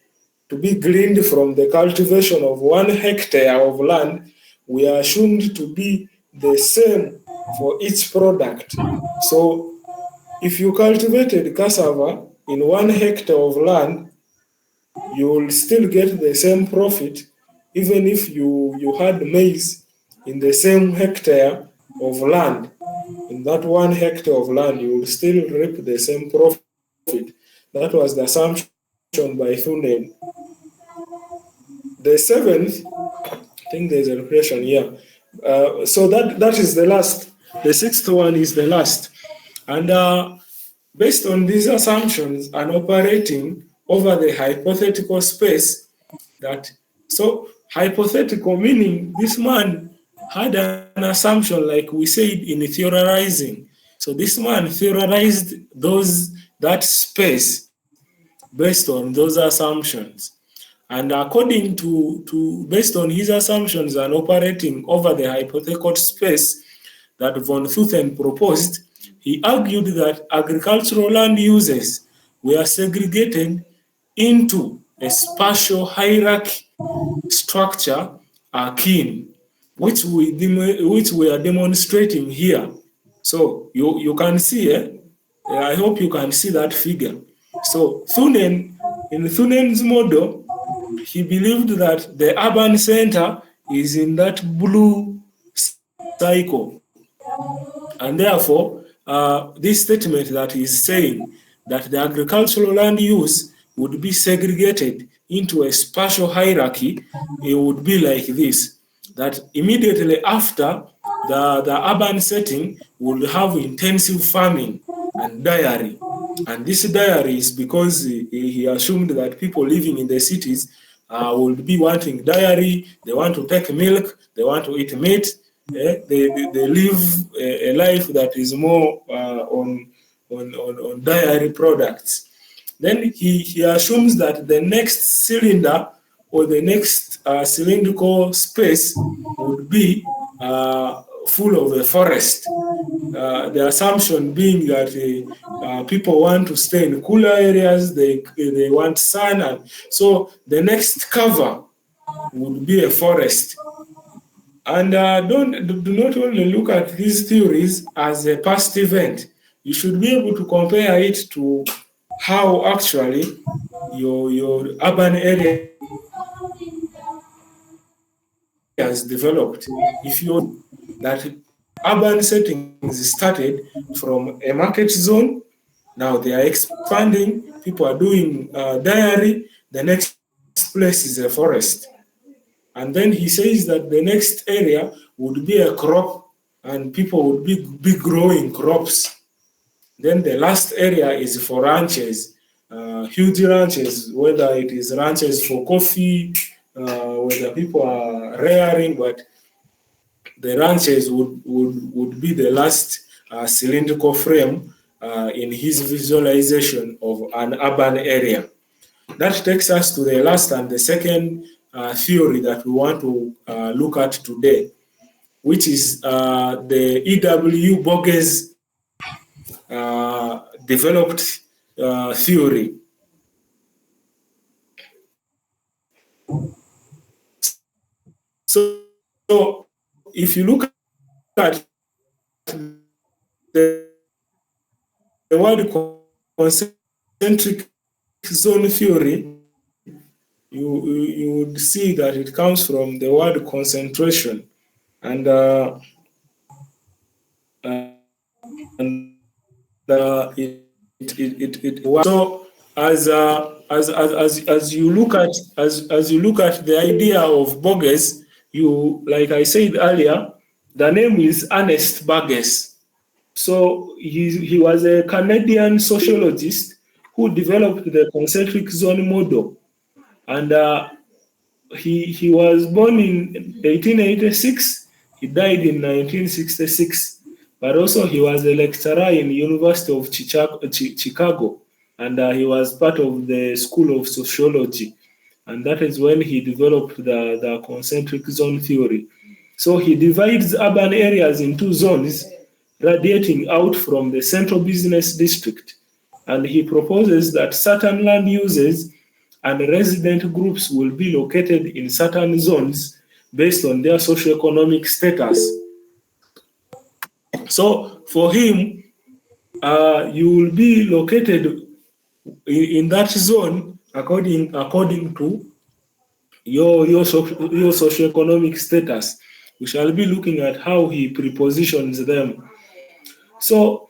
cultivation of 1 hectare of land, we are assumed to be the same for each product. So if you cultivated cassava in 1 hectare of land, you will still get the same profit, even if you had maize in the same hectare of land. In that 1 hectare of land, you will still reap the same profit. That was the assumption by Thunen. The seventh, I think there's a question here. So that is the last. The sixth one is the last. And based on these assumptions and operating over the hypothetical space, that so hypothetical meaning this man had an assumption, like we said in theorizing. So this man theorized that space based on those assumptions. And according to based on his assumptions and operating over the hypothetical space that von Thunen proposed, he argued that agricultural land uses were segregated into a spatial hierarchy structure akin, which we are demonstrating here. So you can see, I hope you can see that figure. So in Thunen's model, he believed that the urban center is in that blue cycle. And therefore, this statement that is saying that the agricultural land use would be segregated into a spatial hierarchy, it would be like this, that immediately after the urban setting would have intensive farming and dairy. And this dairy is because he assumed that people living in the cities would be wanting dairy, they want to take milk, they want to eat meat, they live a life that is more on dairy products. Then he assumes that the next cylinder or the next cylindrical space would be full of a forest. The assumption being that people want to stay in cooler areas, they want sun, and so the next cover would be a forest. And do not only look at these theories as a past event. You should be able to compare it to how actually your urban areas developed. If you that urban settings started from a market zone, now they are expanding, people are doing dairy, the next place is a forest. And then he says that the next area would be a crop and people would be growing crops. Then the last area is for ranches, huge ranches, whether it is ranches for coffee, whether people are rearing, but the ranches would be the last cylindrical frame in his visualization of an urban area. That takes us to the last and the second theory that we want to look at today, which is the E.W. Borges developed theory. So if you look at the word concentric zone theory, you would see that it comes from the word concentration. And so as you look at the idea of Borges, you, like I said earlier, the name is Ernest Borges. So he was a Canadian sociologist who developed the concentric zone model, and he was born in 1886. He died in 1966. But also he was a lecturer in University of Chicago. and he was part of the School of Sociology. And that is when he developed the concentric zone theory. So he divides urban areas into zones radiating out from the central business district. And he proposes that certain land uses and resident groups will be located in certain zones based on their socioeconomic status. So for him, you will be located in that zone according to your socioeconomic status. We shall be looking at how he prepositions them. So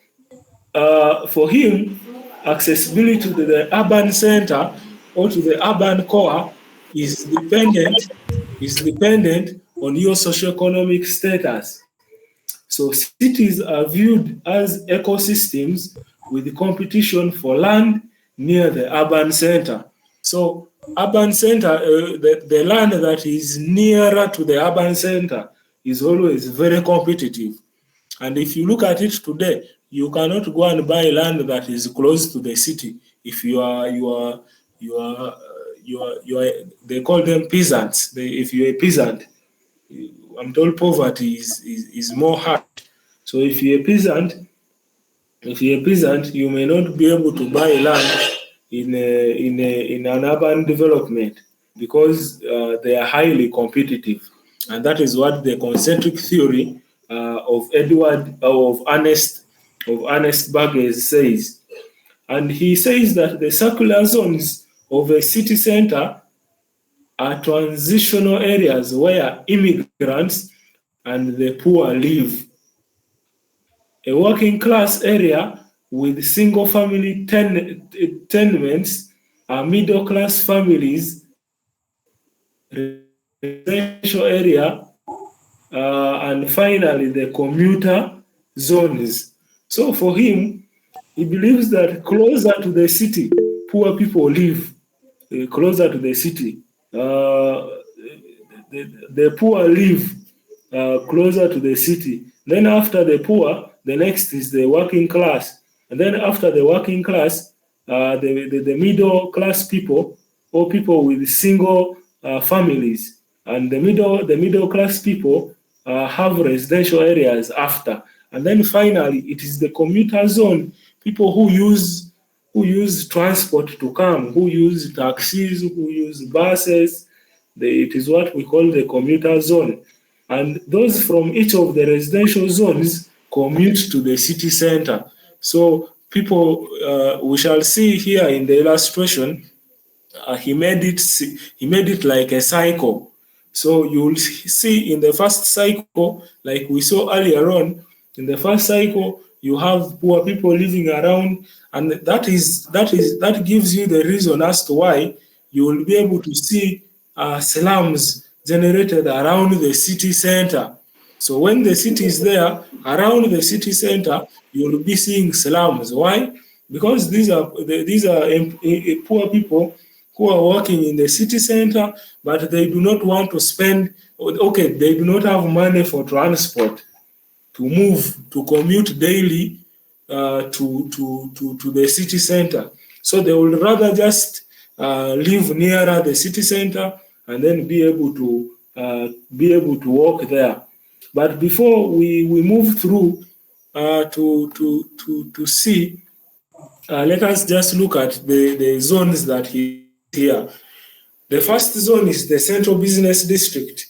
for him, accessibility to the urban center or to the urban core is dependent on your socioeconomic status. So cities are viewed as ecosystems with competition for land near the urban center. So urban center, the land that is nearer to the urban center is always very competitive. And if you look at it today, you cannot go and buy land that is close to the city if you are they call them peasants. If you're a peasant, I'm told poverty is more hard. So if you're a peasant, you may not be able to buy land in an urban development because they are highly competitive, and that is what the concentric theory of Ernest Burgess says. And he says that the circular zones of a city center are transitional areas where immigrants and the poor live. A working class area with single family tenements, middle class families, residential area, and finally the commuter zones. So for him, he believes that closer to the city, poor people live. Closer to the city, the poor live closer to the city. Then after the poor, the next is the working class. And then after the working class, the middle class people or people with single families. And the middle class people have residential areas after. And then finally, it is the commuter zone, people who use transport to come, who use taxis, who use buses. It is what we call the commuter zone. And those from each of the residential zones commute to the city center. So people, we shall see here in the illustration, he made it like a cycle. So you'll see in the first cycle, like we saw earlier on, in the first cycle, you have poor people living around, and that gives you the reason as to why you will be able to see slums generated around the city center. So when the city is there, around the city center, you will be seeing slums. Why? Because these are poor people who are working in the city center, but they do not want to spend. Okay, they do not have money for transport to move to commute daily to the city center. So they would rather just live nearer the city center and then be able to walk there. But before we move through to see, let us just look at the zones that he here. The first zone is the central business district,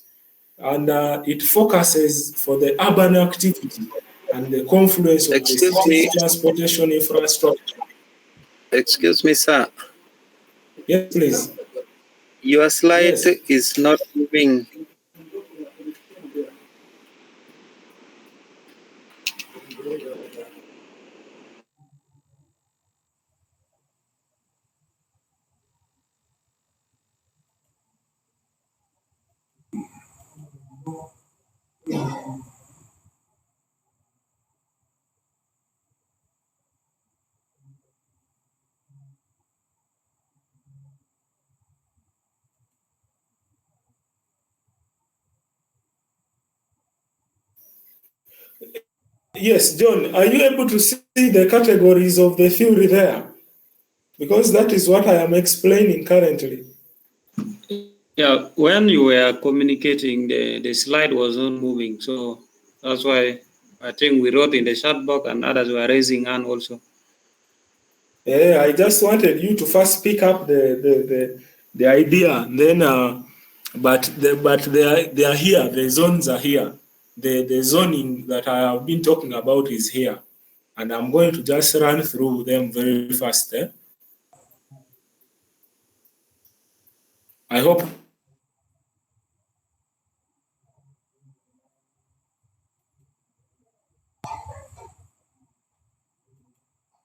and it focuses for the urban activity and the confluence of the Excuse me, city's transportation infrastructure. excuse me, sir. Yes, please. Your slide Yes. is not moving. Yes, John, are you able to see the categories of the theory there? because that is what I am explaining currently. Yeah, when you were communicating, the slide was not moving, so that's why I think we wrote in the chat box and others were raising hand also. Yeah, I just wanted you to first pick up the idea, and then but they are here. The zones are here. The zoning that I have been talking about is here, and I'm going to just run through them very fast. I hope.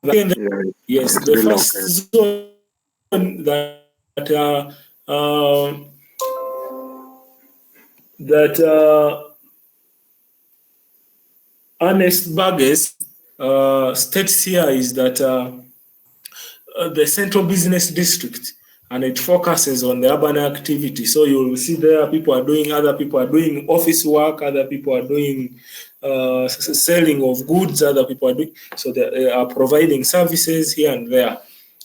Yes, the first zone that Ernest Burgess states here is that the central business district, and it focuses on the urban activity. So you will see there other people are doing office work, other people are doing selling of goods, other people are doing, so they are providing services here and there.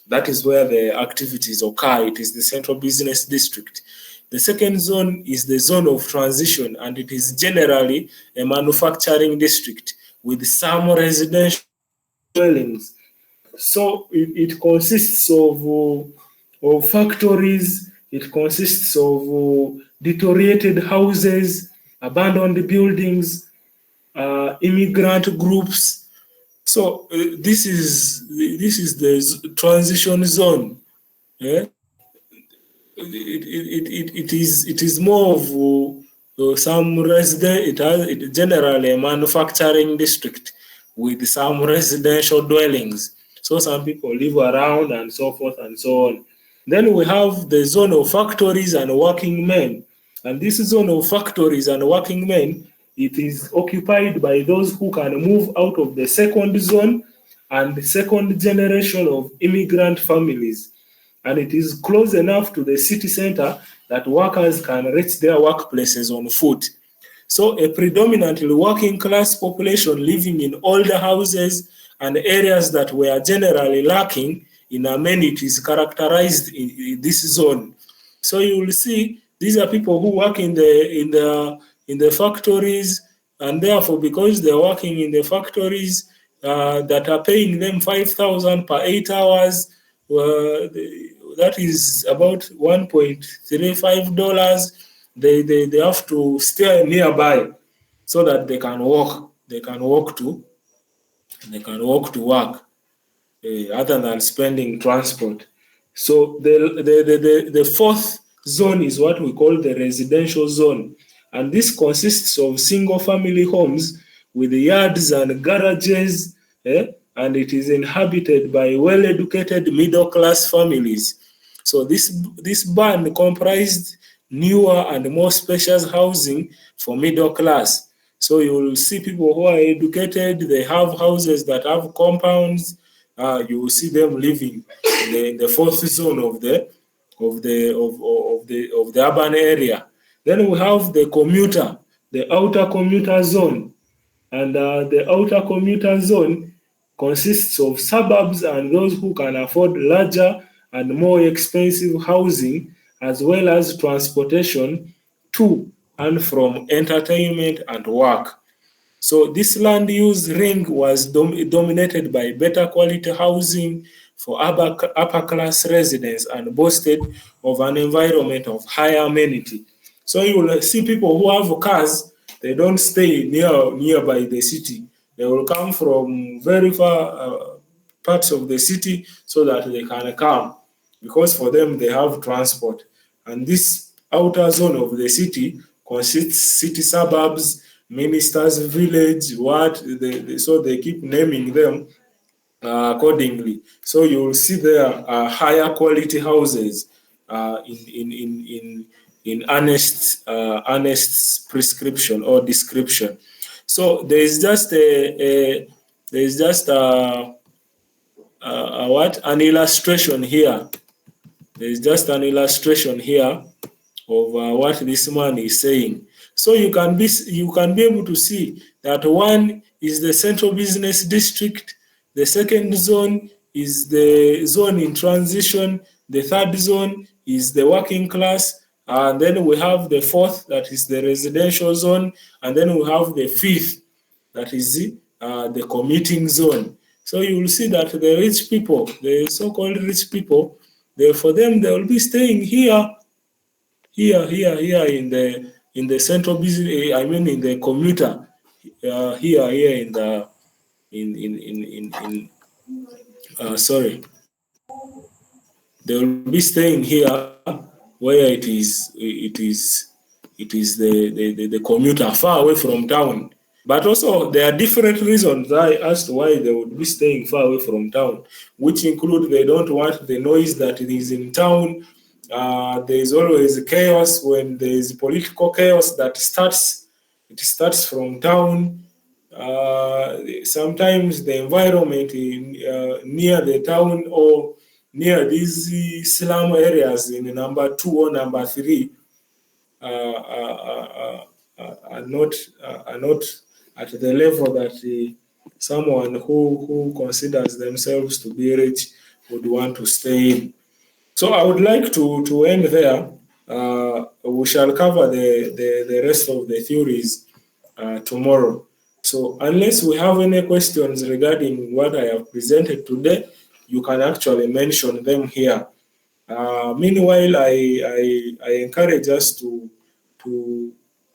That is where the activities occur. It is the central business district. The second zone is the zone of transition, and it is generally a manufacturing district with some residential dwellings. So it consists of factories, it consists of deteriorated houses, abandoned buildings, immigrant groups. So this is the transition zone. Yeah? It is more of some resident. It generally a manufacturing district with some residential dwellings. So some people live around and so forth and so on. Then we have the zone of factories and working men. And this zone of factories and working men, it is occupied by those who can move out of the second zone and the second generation of immigrant families, and it is close enough to the city center that workers can reach their workplaces on foot. So a predominantly working class population living in older houses and areas that were generally lacking in amenities characterized in this zone. So you will see these are people who work in the factories, and therefore because they're working in the factories that are paying them 5,000 per 8 hours, that is about $1.35. They have to stay nearby so that they can walk. They can walk to work, other than spending transport. So the fourth zone is what we call the residential zone, and this consists of single family homes with yards and garages, and it is inhabited by well educated middle class families. So this band comprised newer and more spacious housing for middle class. So you will see people who are educated, they have houses that have compounds. You will see them living in the fourth zone of the urban area. Then we have the outer commuter zone, and the outer commuter zone consists of suburbs and those who can afford larger and more expensive housing, as well as transportation to and from entertainment and work. So this land use ring was dominated by better quality housing for upper class residents and boasted of an environment of higher amenity. So you will see people who have cars, they don't stay nearby the city. They will come from very far parts of the city so that they can come, because for them they have transport. And this outer zone of the city consists city suburbs, ministers village, so they keep naming them accordingly. So you will see there higher quality houses in Ernest's prescription or description. So there is just an illustration here. There is just an illustration here of what this man is saying. So you can be able to see that one is the central business district, the second zone is the zone in transition. The third zone is the working class. And then we have the fourth, that is the residential zone. And then we have the fifth, that is the commuting zone. So you will see that the rich people, the so-called rich people, for them, they will be staying here in the central business. I mean, in the commuter, here in sorry, they will be staying here where it is the commuter far away from town. But also there are different reasons as to why they would be staying far away from town, which include they don't want the noise that is in town. There is always chaos. When there is political chaos that starts, it starts from town. Sometimes the environment near the town or near these slum areas in number 2 or number 3 are not at the level that someone who considers themselves to be rich would want to stay in. So I would like to end there. We shall cover the rest of the theories tomorrow. So unless we have any questions regarding what I have presented today, you can actually mention them here. Meanwhile, I encourage us to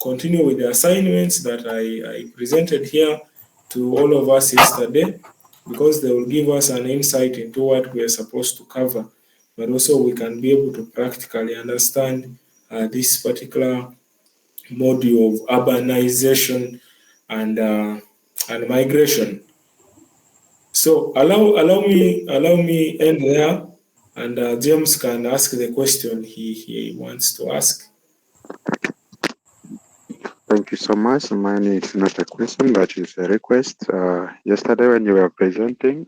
continue with the assignments that I presented here to all of us yesterday, because they will give us an insight into what we are supposed to cover, but also we can be able to practically understand this particular module of urbanization and migration. So allow me end there, and James can ask the question he wants to ask. Thank you so much. Mine is not a question, but it's a request. Yesterday when you were presenting,